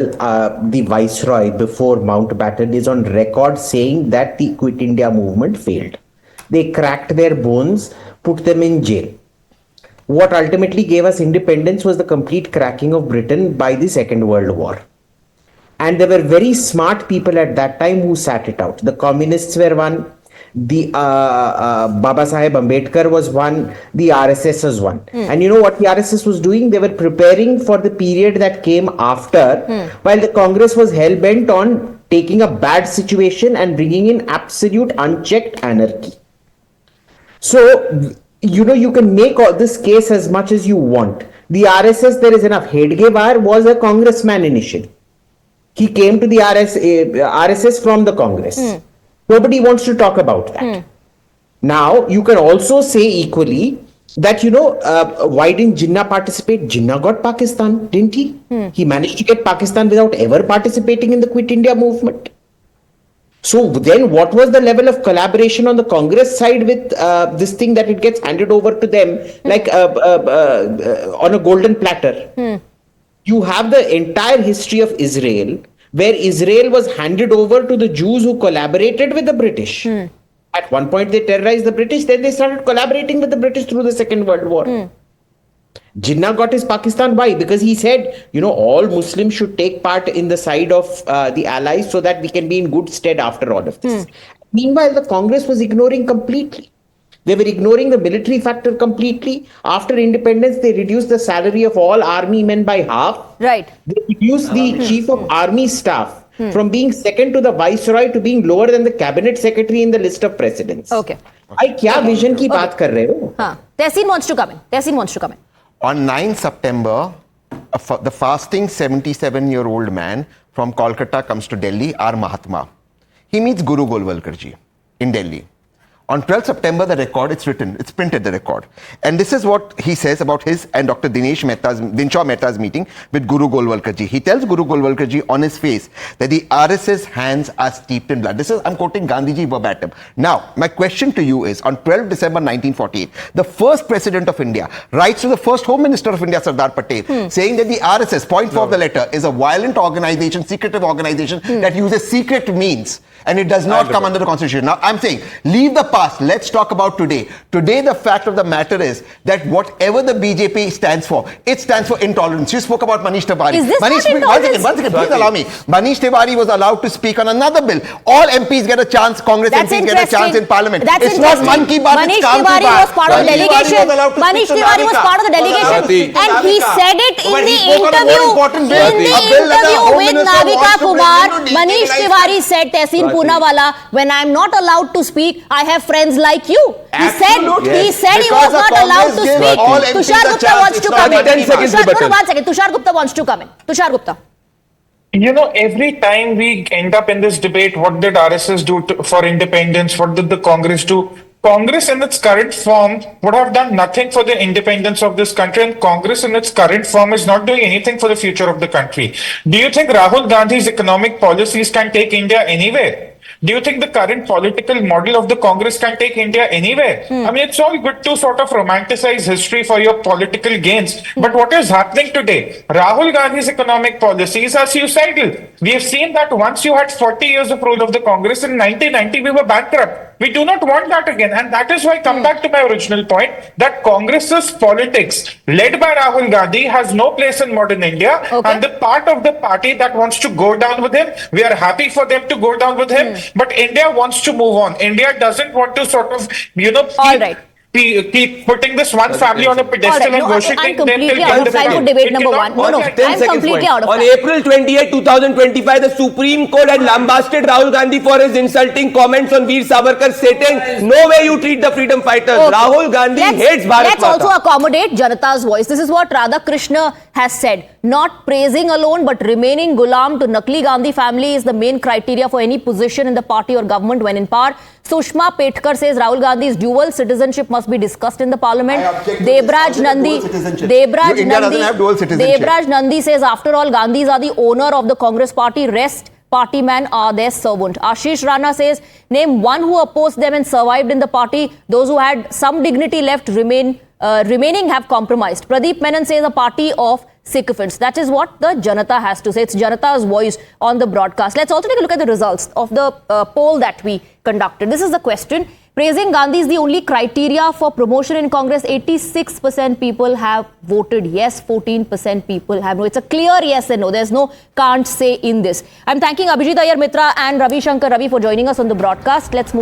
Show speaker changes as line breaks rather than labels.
the Viceroy before Mountbatten is on record saying that the Quit India movement failed. They cracked their bones, put them in jail. What ultimately gave us independence was the complete cracking of Britain by the Second World War. And there were very smart people at that time who sat it out. The communists were one, the Baba Saheb Ambedkar was one, the RSS was one. And you know what the RSS was doing? They were preparing for the period that came after, while the Congress was hell-bent on taking a bad situation and bringing in absolute unchecked anarchy. So, you know, you can make this case as much as you want. The RSS, there is enough. Hedgewar was a congressman initially. He came to the RSS from the Congress. Nobody wants to talk about that. Now, you can also say equally that, you know, why didn't Jinnah participate? Jinnah got Pakistan, didn't he? He managed to get Pakistan without ever participating in the Quit India movement. So then what was the level of collaboration on the Congress side with this thing that it gets handed over to them like on a golden platter? You have the entire history of Israel, where Israel was handed over to the Jews who collaborated with the British. At one point they terrorized the British, then they started collaborating with the British through the Second World War. Jinnah got his Pakistan. Why? Because he said, you know, all Muslims should take part in the side of the Allies so that we can be in good stead after all of this. Meanwhile, the Congress was ignoring completely. They were ignoring the military factor completely. After independence, they reduced the salary of all army men by half. Right. They reduced the chief of army staff from being second to the viceroy to being lower than the cabinet secretary in the list of presidents. Okay. क्या vision की बात कर रहे हो?
Tehseen wants to come in. Tehseen wants to come in.
On 9 September, the fasting 77-year-old man from Kolkata comes to Delhi, our Mahatma. He meets Guru Golwalkarji in Delhi. On 12 September, the record, it's printed, the record. And this is what he says about his and Dr. Dinshaw Mehta's meeting with Guru Golwalkarji. He tells Guru Golwalkarji on his face that the RSS hands are steeped in blood. I'm quoting Gandhiji verbatim. Now, my question to you is, on 12 December 1948, the first president of India writes to the first Home Minister of India, Sardar Patel, saying that the RSS, point 4 of the letter, is a violent organization, secretive organization that uses secret means. And it does not come under the constitution. Now, I'm saying, leave the past. Let's talk about today. Today, the fact of the matter is that whatever the BJP stands for, it stands for intolerance. You spoke about Manish Tiwari.
Is this
Manish,
not intolerance?
One second, please allow me. Manish Tiwari was allowed to speak on another bill. All MPs get a chance, Congress MPs get a chance in Parliament.
It's not Man Ki Baat,
Manish
Tiwari was part of the delegation. Manish Tiwari was part of the delegation. And he said it in the interview with Navika Kumar. Manish Tiwari said, Tehseen Poonawala, when I'm not allowed to speak, I have friends like you. He said he was not allowed to speak. Tushar Gupta wants to come in. 1 second. Tushar Gupta wants to come in. Tushar Gupta.
You know, every time we end up in this debate, what did RSS do for independence? What did the Congress do? Congress in its current form would have done nothing for the independence of this country, and Congress in its current form is not doing anything for the future of the country. Do you think Rahul Gandhi's economic policies can take India anywhere? Do you think the current political model of the Congress can take India anywhere? I mean, it's all good to sort of romanticize history for your political gains. But what is happening today? Rahul Gandhi's economic policies are suicidal. We have seen that once you had 40 years of rule of the Congress, in 1990 we were bankrupt. We do not want that again. And that is why I come back to my original point that Congress's politics led by Rahul Gandhi has no place in modern India. And the part of the party that wants to go down with him, we are happy for them to go down with him. But India wants to move on. India doesn't want to sort of, you know, keep putting this one family on a pedestal and worshipping
I'm completely out of time for debate number one. No, I'm completely out of time.
On April 28, 2025, the Supreme Court had lambasted Rahul Gandhi for his insulting comments on Veer Savarkar, stating, no way you treat the freedom fighters. Rahul Gandhi hates Bharat
Let's also accommodate Janata's voice. This is what Radhakrishna has said. Not praising alone, but remaining gulam to Nakli Gandhi family is the main criteria for any position in the party or government when in power. Sushma Petkar says Rahul Gandhi's dual citizenship must be discussed in the parliament. Debraj Nandi says, after all, Gandhis are the owner of the Congress party. Rest party men are their servant. Ashish Rana says, name one who opposed them and survived in the party. Those who had some dignity left remaining have compromised. Pradeep Menon says a party of sycophants. That is what the Janata has to say. It's Janata's voice on the broadcast. Let's also take a look at the results of the poll that we conducted. This is the question. Praising Gandhi is the only criteria for promotion in Congress. 86% people have voted yes, 14% people have no. It's a clear yes and no. There's no can't say in this. I'm thanking Abhijit Iyer-Mitra and Ravi Shankar Ravi for joining us on the broadcast. Let's move.